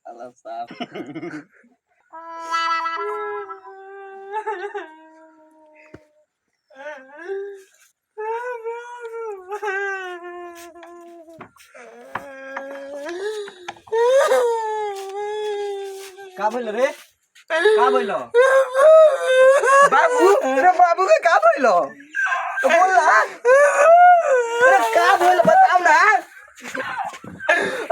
साला साफ का भइल रे का भइल बाबू रे बाबू के का भइल बोल ना अरे का भइल बताओ ना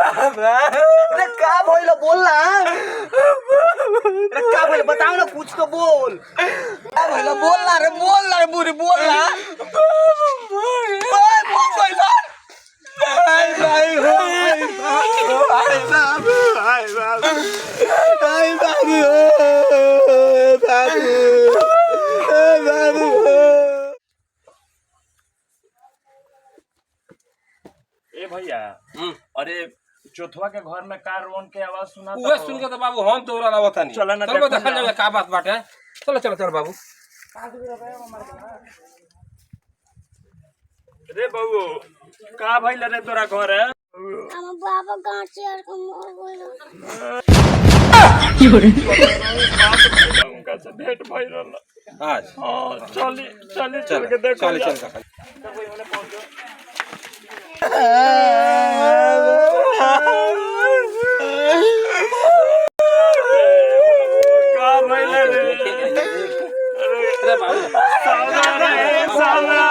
अरे का भइल बोल ना अरे का भइल बताओ ना कुछ तो बोल का भइल बोल ना रे बुरी बोल ना बोल भाई हाय भाई हो हाय बाबू हाय बाबू हाय बाबू बाबू बाबू ए भैया अरे चौथवा के घर में कार रोन के आवाज सुना उहे सुन के तो बाबू हम तोरा लावता नहीं चलो ना चलो देखा जाए का बात बाटे चलो चलो चलो बाबू रे बाबू का भइल रे तोरा घर है हम बाबा गांव से और को मोर बोलो उनका से भेंट भइल रहल आज हां चल के देखो चल चल का भइल रे अरे बाबू साला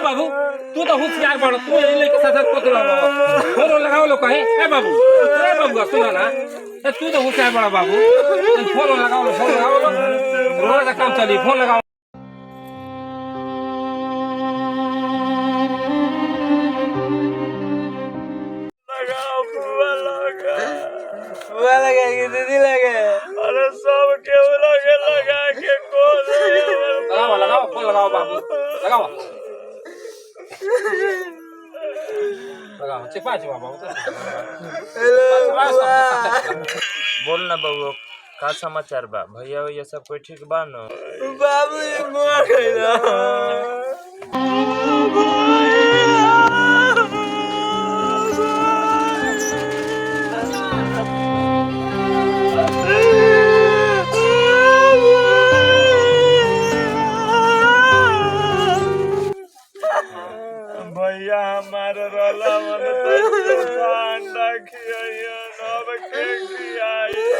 बाबू तू तो होशियार बड़ तू यही लेके साथ पकड़ फोन लगाओ लो कहीं ए बाबू सुना ना तू तो होशियार बड़ा बाबू फोन लगाओ लो रोज का काम चली फोन लगाओ बुआ लगे कि दीदी लगे अरे सब के लगा के को लगाओ फोन लगाओ बाबू लगाओ चिपा बाबू बोल ना बाबू का समाचार बा भैया ये सब कोई ठीक बा न बाबू मर गइल भैया हमारे रोला मन तो अंडा खियाइए नब के खियाइए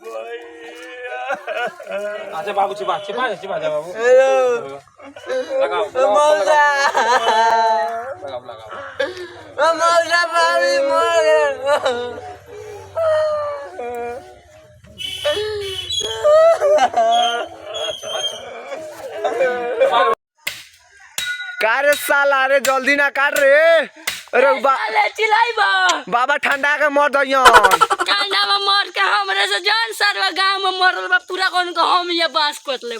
भैया अच्छा बाबू चिपा जा बाबू हेलो लगाओ मौला लगाओ मौला बाबू मर गइल कारे साला रे जल्दी ना काट रे अरे ले चिल्लाई बा बाबा ठंडा के मर दइयन ठंडा में मर के हमरे से जान सरवा गांव में मरल बा पूरा कोन को हम ये बांस कोट ले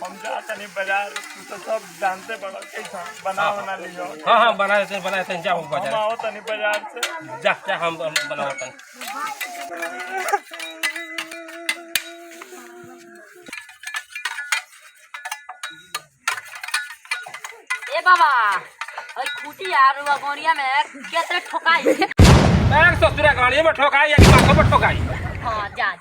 हम जाते नहीं बाजार तू तो सब जानते बड़ा कैसा बना लियो हां बना देते जाओ बाजार हम आवत नहीं बाजार से जा हम बनावतन ए बाबा ओए खूटी यार वो गोड़िया में केते ठोकाई एक ससुरा गाड़ी में ठोकाई या बाथो में ठोकाई हां जा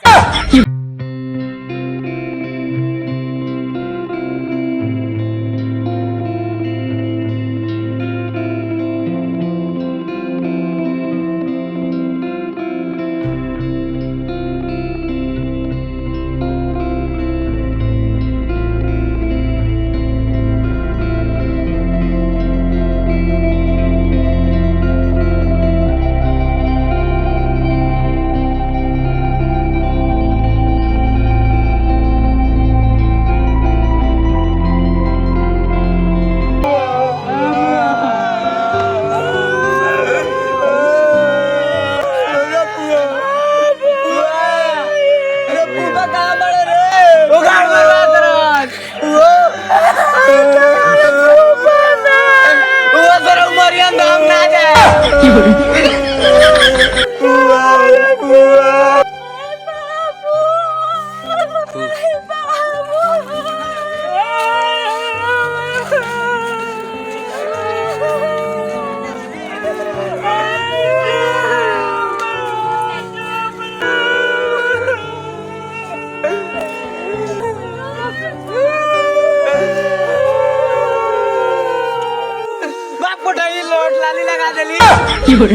चुप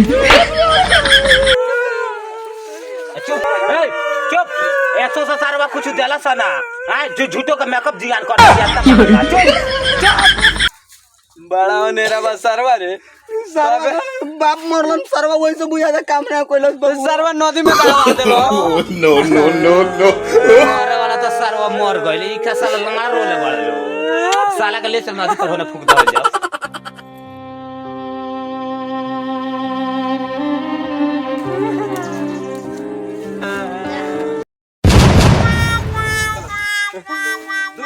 चुप ऐसो से सारा कुछ देला सना हां जो झूठो का मेकअप जियान कर दिया चुप बड़ा नेरा बा सरवा रे बाप मरलन सरवा वैसे बुझा दे काम ना कोइलस सरवा नदी में गाड़ देलो नो नो नो नो मरे वाला तो सरवा मर गइल ई का साला लंगड़ा रोले वाला साला के ले चल नदी पर होने फूक दे जाओ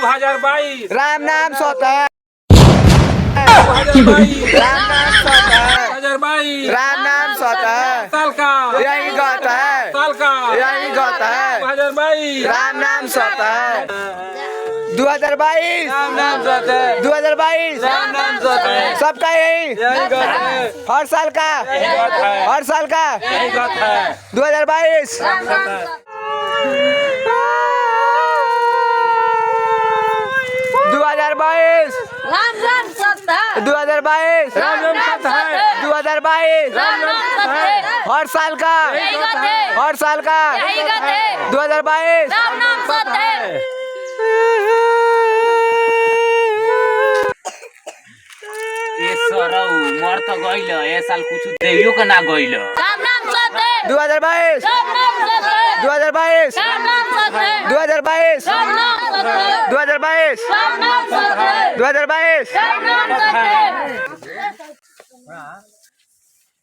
2022 राम नाम सोता 2022 राम नाम सोता 2022 राम नाम सोता साल का यही गाता है साल का यही गाता है 2022 राम नाम सोता है 2022 राम नाम सोता है 2022 राम नाम सोता है सबका यही यही गाता है हर साल का हर साल का यही बात है 2022 2022 राम राम सत्ता 2022 राम राम सत्ता 2022 राम राम सत्ता हर साल का यही गाते हर साल का यही गाते 2022 राम नाम सत्ता ये सरौ मर तो गइल ए साल कुछ देवियो का ना गइल राम नाम सत्ता 2022 राम नाम सत्ता 2022 राम नाम सत्ता 2022 राम नाम सत्ता 2022 राम नाम सत्ता 2022 राम नाम सत्ता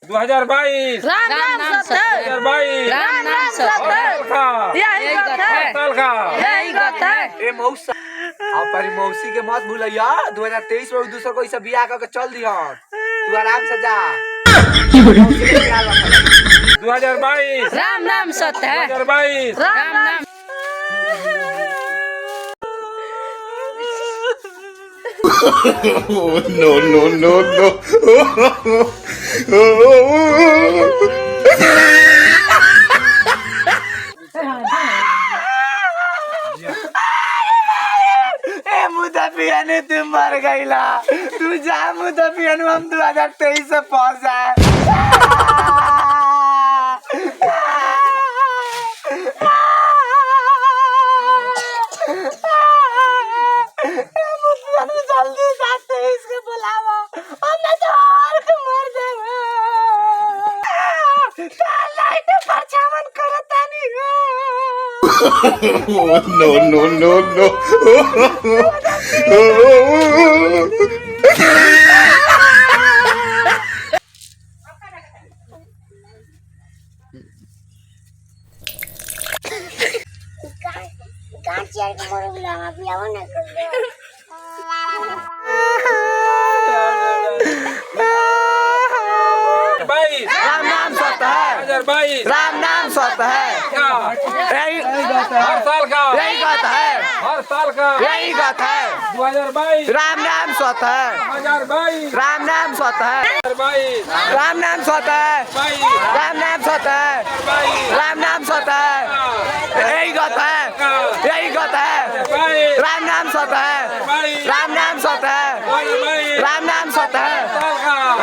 2022 राम नाम सत्ता 2022 राम नाम सत्ता साल का यही गाते साल का यही गाते ए मौसा आप पर मौसी के मत भूलिया 2023 में दूसरा कोई सब बियाह करके चल दिया तू आराम से जा 2022 राम नाम सत्ता 2022 राम नाम no no no no ए मुदफिया ने तुम मर गईला तू जा मुदफिया ने हम 2023 से पहुंच जाए जल्दी जाते इसके बुलावा हमने तो और के मर जाए लाइट परछावन करता नहीं no no no no Ram नाम सत्ता है 2022 राम नाम सत्ता है यही हर साल का यही गाता है हर साल का यही गाता है 2022 राम नाम सत्ता है 2022 राम नाम सत्ता है 2022 राम नाम सत्ता है राम नाम सत्ता है राम नाम सत्ता है यही गाता है यही गाता है राम नाम सत्ता है राम नाम सत्ता है राम नाम सत्ता है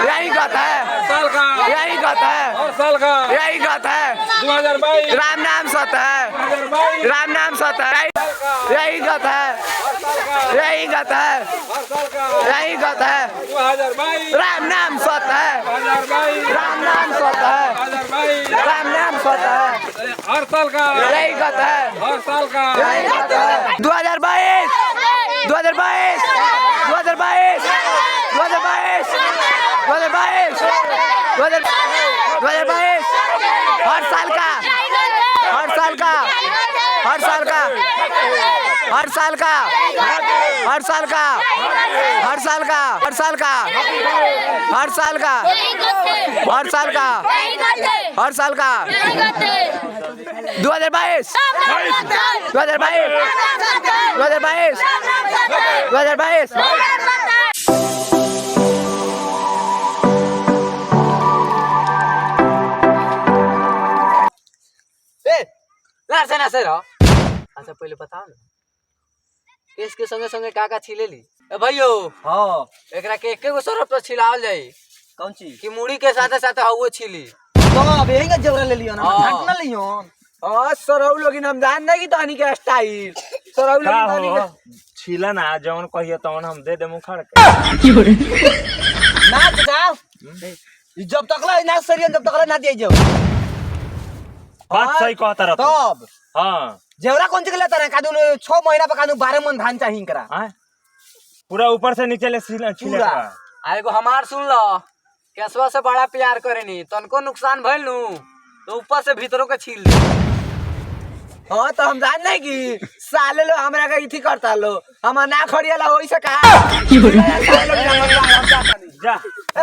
यही गाता है साल का यही गाता है हर साल का यही गाता है 2022 राम नाम सत्ता है 2022 राम नाम सत्ता है यही गाता है यही गाता है हर साल का यही गाता है 2022 राम नाम सत्ता है 2022 राम नाम सत्ता है 2022 राम नाम सत्ता है हर साल का यही गाता है हर साल का यही गाता है 2022 2022 2022 2022 2022 2022 हर साल का हर साल का हर साल का हर साल का हर साल का हर साल का हर साल का हर साल का हर साल का हर साल का 2022 2022 2022 2022 ना से रहो अच्छा पहले बताओ ना केस के संगे संगे का छिले ली ए भाइयो हां एकरा के एके गो सरफ पर छिलावल जाई कौन चीज कि मुड़ी के साथे साथे हवा छिली। तो अब यही का जबरा ले लियो ना हाँ। ढांकना लियो सरौ लोगिन हम जान नहीं कि तहनी के स्टाइल सरौ का लोगिन हो छीला ना जवन कहिए तवन हम दे देम उखाड़ के। नाच जाओ जब तक ला ना सरियन जब तक ला ना दिए जाओ बात सही कहता रह तू। तब हां जेवरा कौन चीज लेता रे कादू 6 महीना पे कादू 12 मन धान चाहिए करा आय पूरा ऊपर से नीचे ले छीला छीले पूरा। का। आ एगो हमार सुन लो, केसवा से बड़ा प्यार करेनी, तनको नुकसान भइल नु तो ऊपर से भीतरों के छील दे। हां तो हम जान नहीं कि साले लो हमरा का इथी करता लो हम ना खड़ियाला होई से कहा जा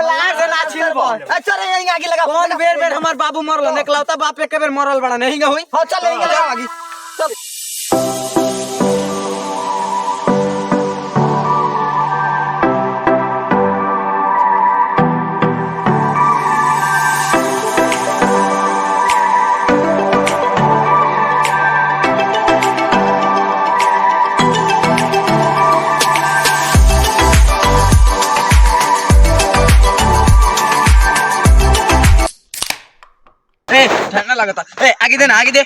लाग से ना छिलबो अच्छा रे यहीं आगे लगा कौन बेर बेर हमार बाबू मरल नेकलौता बाप एक बेर मरल बड़ा नहीं गा होई हां चल यहीं लगा आगे चल ए ठंडा लगता ए आगे दे ना आगे दे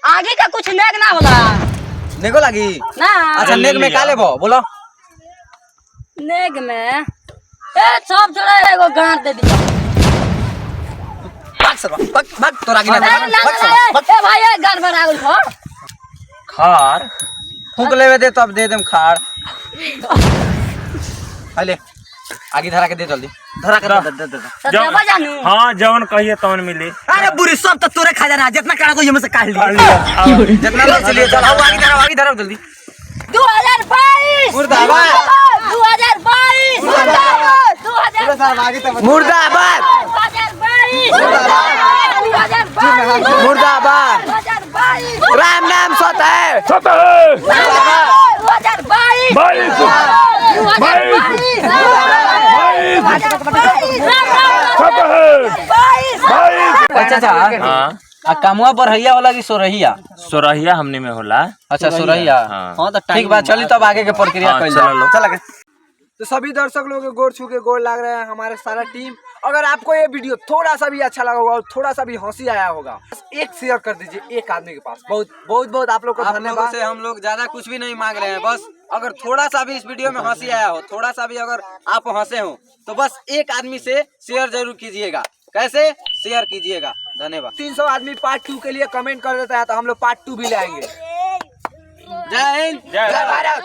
आगे का कुछ नेक ना होला देखो लगी ना। अच्छा नेक में का लेबो बोलो नेक में ए सब छोड़ा एगो गांठ दे दी। भाग सर भाग तोरा आगे ए, ना ना, भाग ना, सर ए भाई ए गांठ बना गेल छोड़। खार फूक लेवे दे तब दे देम खार ले आगे धरा के दे जल्दी धरा के दे दे तो देबा जानू। हां जवन कहिए तवन मिली। अरे बुरी सब तो तोरे खजाना जितना काढ़ा को ये में से काढ़ काढ़ लिया लिया। जितना लोग चलिए चल आओ आगे धरो जल्दी 2022 मुर्दाबाद 2022 मुर्दाबाद 2022 मुर्दाबाद मुर्दाबाद 2022 राम नाम सत है अच्छा अच्छा हां आ कामवा बढ़ैया वाला की सोरहिया सोरहिया हमने में होला। अच्छा सोरहिया हाँ। हां तो ठीक बात चली तब आगे के प्रक्रिया हाँ, कइल चलो। चल आगे तो सभी दर्शक लोगों के गोर छू के गोर लाग रहे हैं हमारे सारा टीम। अगर आपको ये वीडियो थोड़ा सा भी अच्छा लगा होगा और थोड़ा सा भी हंसी आया होगा बस एक शेयर कर दीजिए एक आदमी के पास। बहुत बहुत बहुत आप लोग को धन्यवाद से। हम लोग ज्यादा कुछ भी नहीं मांग रहे हैं, बस अगर थोड़ा सा भी इस वीडियो में हंसी आया हो, थोड़ा सा भी अगर आप हंसे हो तो बस एक आदमी से शेयर जरूर कीजिएगा। कैसे शेयर कीजिएगा। धन्यवाद। 300 आदमी पार्ट 2 के लिए कमेंट कर देता है तो हम लोग पार्ट 2 भी लाएंगे। जय हिंद जय भारत।